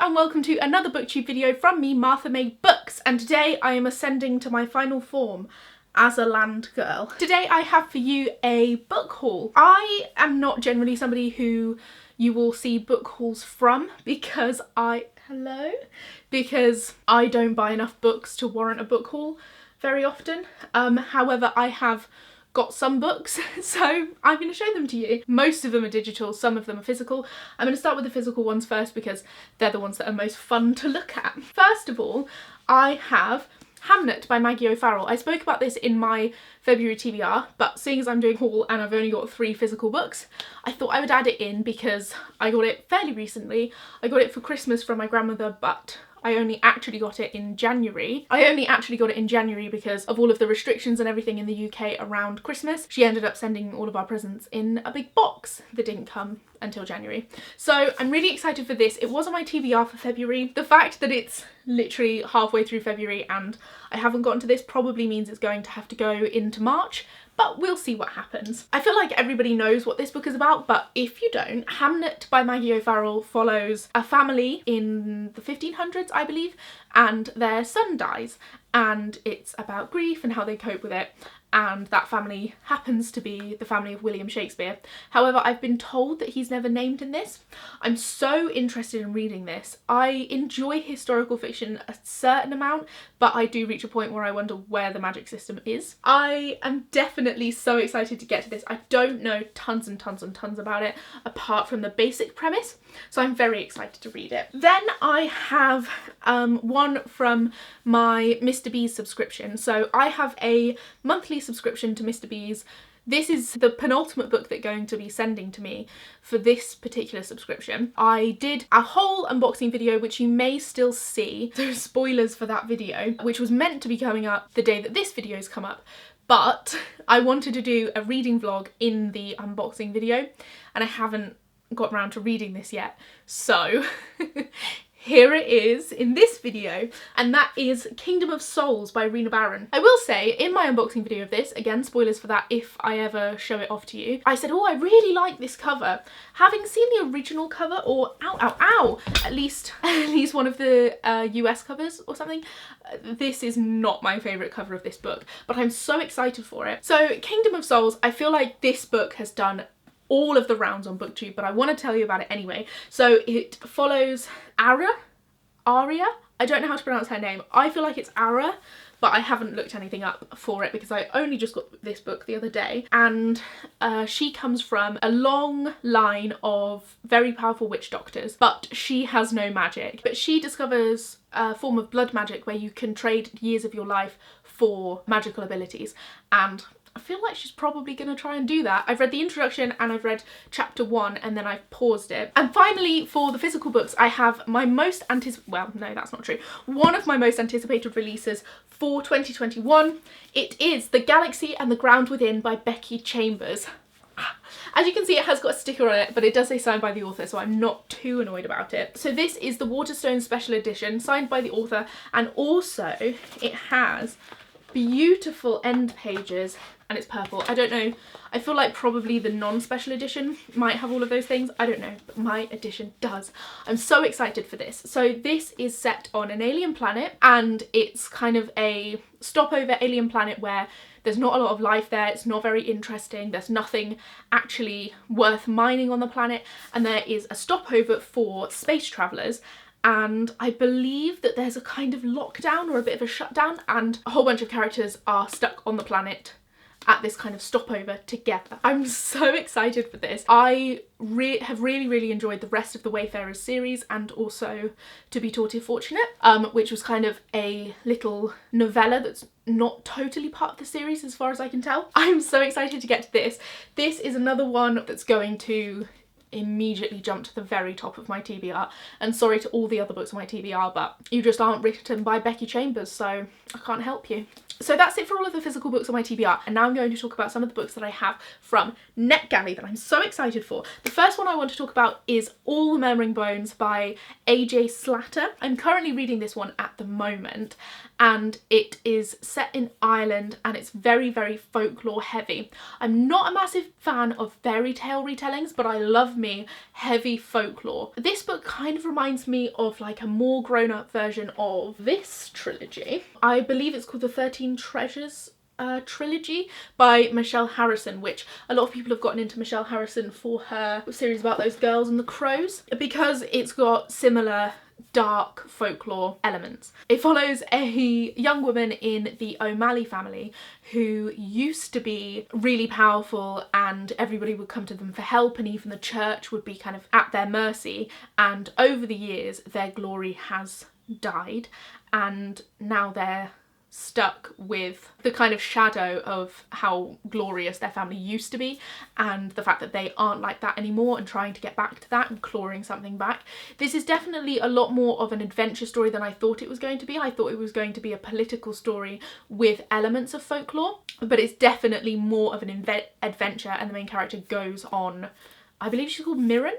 and welcome to another booktube video from me, Martha May Books, and today I am ascending to my final form as a land girl. Today I have for you a book haul. I am not generally somebody who you will see book hauls from because I don't buy enough books to warrant a book haul very often. However, I have got some books, so I'm going to show them to you. Most of them are digital, some of them are physical. I'm going to start with the physical ones first because they're the ones that are most fun to look at. First of all, I have Hamnet by Maggie O'Farrell. I spoke about this in my February TBR, but seeing as I'm doing a haul and I've only got 3 physical books, I thought I would add it in because I got it fairly recently. I got it for Christmas from my grandmother, but I only actually got it in January. Because of all of the restrictions and everything in the UK around Christmas. She ended up sending all of our presents in a big box that didn't come until January. So I'm really excited for this. It was on my TBR for February. The fact that it's literally halfway through February and I haven't gotten to this probably means it's going to have to go into March, but we'll see what happens. I feel like everybody knows what this book is about, but if you don't, Hamnet by Maggie O'Farrell follows a family in the 1500s, I believe, and their son dies, and it's about grief and how they cope with it. And that family happens to be the family of William Shakespeare. However, I've been told that he's never named in this. I'm so interested in reading this. I enjoy historical fiction a certain amount, but I do reach a point where I wonder where the magic system is. I am definitely so excited to get to this. I don't know tons and tons and tons about it, apart from the basic premise, so I'm very excited to read it. Then I have one from my Mr. B's subscription. So I have a monthly subscription to Mr. B's. This is the penultimate book they're going to be sending to me for this particular subscription. I did a whole unboxing video, which you may still see. So spoilers for that video, which was meant to be coming up the day that this video's come up. But I wanted to do a reading vlog in the unboxing video, and I haven't got around to reading this yet. So here it is in this video, and that is Kingdom of Souls by Rena Barron. I will say, in my unboxing video of this, again spoilers for that if I ever show it off to you, I said, oh, I really like this cover. Having seen the original cover, or at least one of the US covers or something, this is not my favourite cover of this book, but I'm so excited for it. So Kingdom of Souls, I feel like this book has done all of the rounds on BookTube, but I want to tell you about it anyway. So it follows Aria? I don't know how to pronounce her name. I feel like it's Ara, but I haven't looked anything up for it because I only just got this book the other day. And she comes from a long line of very powerful witch doctors, but she has no magic. But she discovers a form of blood magic where you can trade years of your life for magical abilities, and I feel like she's probably going to try and do that. I've read the introduction and I've read chapter 1 and then I've paused it. And finally, for the physical books, I have my most well, no, that's not true. One of my most anticipated releases for 2021. It is The Galaxy and the Ground Within by Becky Chambers. As you can see, it has got a sticker on it, but it does say signed by the author, so I'm not too annoyed about it. So this is the Waterstone Special Edition, signed by the author, and also it has beautiful end pages, and it's purple. I don't know, I feel like probably the non-special edition might have all of those things. I don't know, but my edition does. I'm so excited for this. So this is set on an alien planet, and it's kind of a stopover alien planet where there's not a lot of life there, it's not very interesting, there's nothing actually worth mining on the planet, and there is a stopover for space travellers. And I believe that there's a kind of lockdown or a bit of a shutdown, and a whole bunch of characters are stuck on the planet at this kind of stopover together. I'm so excited for this. I have really enjoyed the rest of the Wayfarers series, and also To Be Taught If Fortunate, which was kind of a little novella that's not totally part of the series as far as I can tell. I'm so excited to get to this. This is another one that's going to immediately jump to the very top of my TBR, and sorry to all the other books on my TBR, but you just aren't written by Becky Chambers, so I can't help you. So that's it for all of the physical books on my TBR, and now I'm going to talk about some of the books that I have from NetGalley that I'm so excited for. The first one I want to talk about is All the Murmuring Bones by AJ Slatter. I'm currently reading this one at the moment, and it is set in Ireland, and it's very folklore heavy. I'm not a massive fan of fairy tale retellings, but I love me heavy folklore. This book kind of reminds me of like a more grown-up version of this trilogy. I believe it's called the 13 Treasures trilogy by Michelle Harrison, which a lot of people have gotten into Michelle Harrison for her series about those girls and the crows, because it's got similar dark folklore elements. It follows a young woman in the O'Malley family who used to be really powerful and everybody would come to them for help, and even the church would be kind of at their mercy, and over the years their glory has died and now they're stuck with the kind of shadow of how glorious their family used to be, and the fact that they aren't like that anymore, and trying to get back to that and clawing something back. This is definitely a lot more of an adventure story than I thought it was going to be. I thought it was going to be a political story with elements of folklore, but it's definitely more of an adventure, and the main character goes on, I believe she's called Mirren,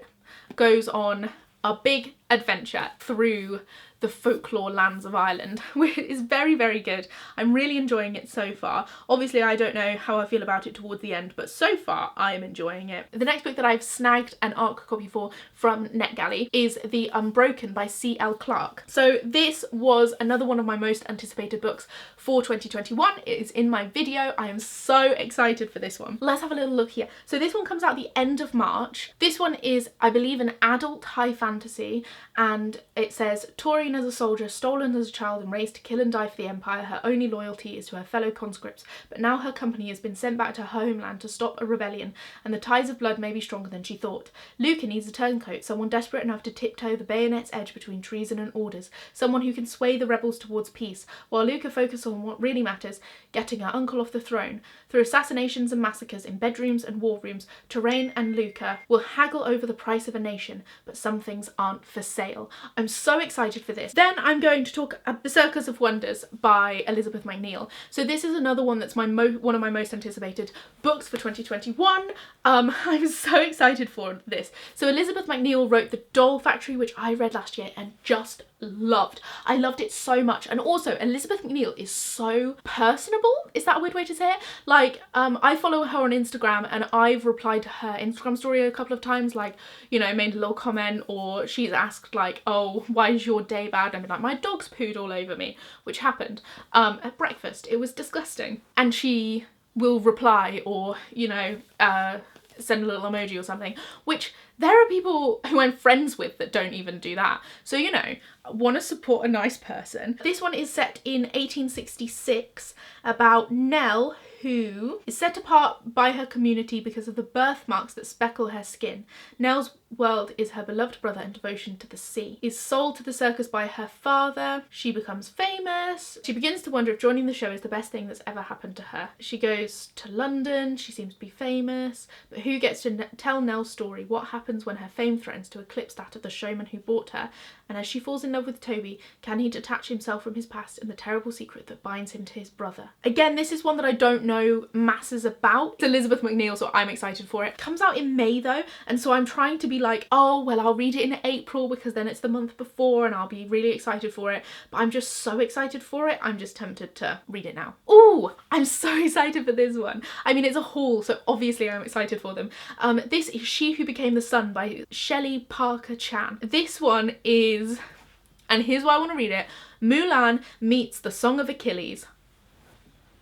goes on a big adventure through the folklore lands of Ireland, which is very, very good. I'm really enjoying it so far. Obviously, I don't know how I feel about it towards the end, but so far I am enjoying it. The next book that I've snagged an ARC copy for from NetGalley is The Unbroken by C.L. Clarke. So this was another one of my most anticipated books for 2021. It is in my video. I am so excited for this one. Let's have a little look here. So this one comes out the end of March. This one is, I believe, an adult high fantasy, and it says, Taurine as a soldier, stolen as a child and raised to kill and die for the Empire, her only loyalty is to her fellow conscripts, but now her company has been sent back to her homeland to stop a rebellion, and the ties of blood may be stronger than she thought. Luca needs a turncoat, someone desperate enough to tiptoe the bayonet's edge between treason and orders, someone who can sway the rebels towards peace, while Luca focuses on what really matters, getting her uncle off the throne. Through assassinations and massacres in bedrooms and war rooms, Touraine and Luca will haggle over the price of a nation, but some things aren't for sale. I'm so excited for this. Then I'm going to talk about The Circus of Wonders by Elizabeth McNeil. So this is another one that's one of my most anticipated books for 2021. I'm so excited for this. So Elizabeth McNeil wrote The Doll Factory, which I read last year and just loved. I loved it so much. And also Elizabeth McNeil is so personable. Is that a weird way to say it? Like, I follow her on Instagram, and I've replied to her Instagram story a couple of times, like, you know, made a little comment, or she's asked like, oh, why is your day bad? And I've been like, my dog's pooed all over me, which happened at breakfast. It was disgusting. And she will reply, or, you know, send a little emoji or something, which there are people who I'm friends with that don't even do that. So, you know, want to support a nice person. This one is set in 1866 about Nell, who is set apart by her community because of the birthmarks that speckle her skin. Nell's world is her beloved brother and devotion to the sea. Is sold to the circus by her father. She becomes famous. She begins to wonder if joining the show is the best thing that's ever happened to her. She goes to London. She seems to be famous. But who gets to tell Nell's story? What happens when her fame threatens to eclipse that of the showman who bought her? And as she falls in love with Toby, can he detach himself from his past and the terrible secret that binds him to his brother? Again, this is one that I don't know masses about. It's Elizabeth McNeil, so I'm excited for it. It comes out in May though, and so I'm trying to be like, oh, well, I'll read it in April because then it's the month before and I'll be really excited for it. But I'm just so excited for it, I'm just tempted to read it now. Ooh, I'm so excited for this one. I mean, it's a haul, so obviously I'm excited for them. This is She Who Became the Sun by Shelley Parker Chan. This one is, and here's why I want to read it, Mulan meets the Song of Achilles.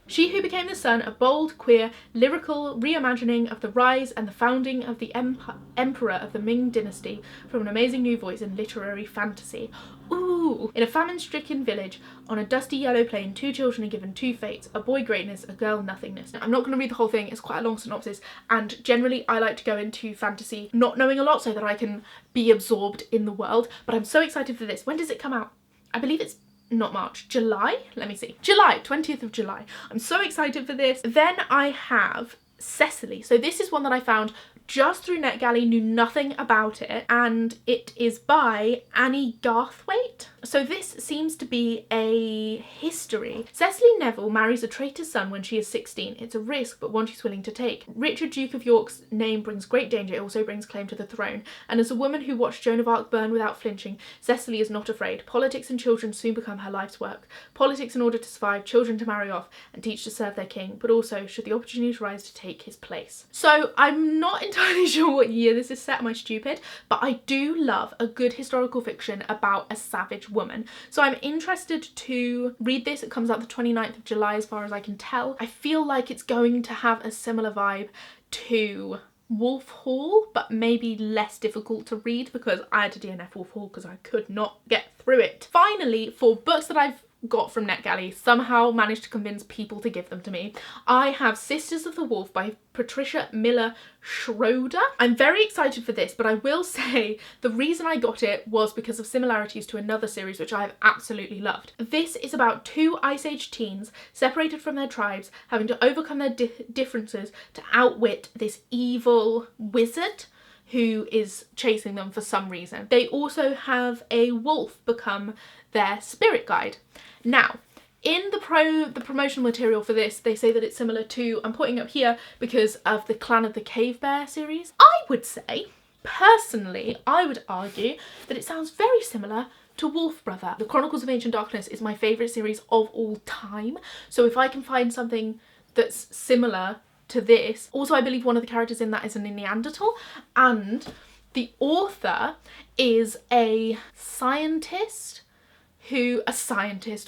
She Who Became the Sun, a bold, queer, lyrical reimagining of the rise and the founding of the emperor of the Ming dynasty from an amazing new voice in literary fantasy. Ooh! In a famine-stricken village, on a dusty yellow plain, two children are given two fates, a boy greatness, a girl nothingness. I'm not going to read the whole thing, it's quite a long synopsis, and generally I like to go into fantasy not knowing a lot so that I can be absorbed in the world, but I'm so excited for this. When does it come out? I believe it's not March, July? Let me see. July, 20th of July. I'm so excited for this. Then I have Cecily. So this is one that I found just through NetGalley, knew nothing about it, and it is by Annie Garthwaite. So this seems to be a history. Cecily Neville marries a traitor's son when she is 16. It's a risk, but one she's willing to take. Richard, Duke of York's name brings great danger. It also brings claim to the throne. And as a woman who watched Joan of Arc burn without flinching, Cecily is not afraid. Politics and children soon become her life's work. Politics in order to survive, children to marry off, and teach to serve their king, but also should the opportunity arise to take his place. So I'm not entirely sure what year this is set, am I stupid? But I do love a good historical fiction about a savage woman. So I'm interested to read this. It comes out the 29th of July as far as I can tell. I feel like it's going to have a similar vibe to Wolf Hall, but maybe less difficult to read because I had to DNF Wolf Hall because I could not get through it. Finally, for books that I've got from NetGalley, somehow managed to convince people to give them to me, I have Sisters of the Wolf by Patricia Miller Schroeder. I'm very excited for this, but I will say the reason I got it was because of similarities to another series which I have absolutely loved. This is about two Ice Age teens separated from their tribes, having to overcome their differences to outwit this evil wizard who is chasing them for some reason. They also have a wolf become their spirit guide. Now, in the promotional material for this, they say that it's similar to, I'm putting up here because of the Clan of the Cave Bear series. I would say, personally, I would argue that it sounds very similar to Wolf Brother. The Chronicles of Ancient Darkness is my favourite series of all time, so if I can find something that's similar to this. Also, I believe one of the characters in that is a Neanderthal, and the author is a scientist,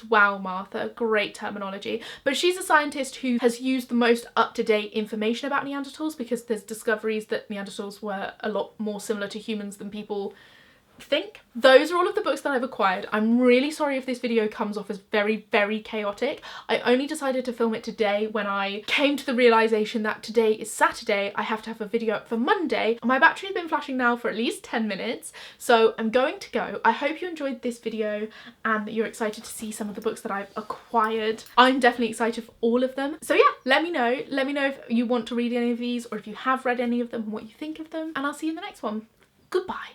wow, Martha, great terminology, but she's a scientist who has used the most up-to-date information about Neanderthals because there's discoveries that Neanderthals were a lot more similar to humans than people think. Those are all of the books that I've acquired. I'm really sorry if this video comes off as very, very chaotic. I only decided to film it today when I came to the realization that today is Saturday. I have to have a video up for Monday. My battery's been flashing now for at least 10 minutes, so I'm going to go. I hope you enjoyed this video and that you're excited to see some of the books that I've acquired. I'm definitely excited for all of them. So yeah, let me know if you want to read any of these or if you have read any of them and what you think of them, and I'll see you in the next one. Goodbye.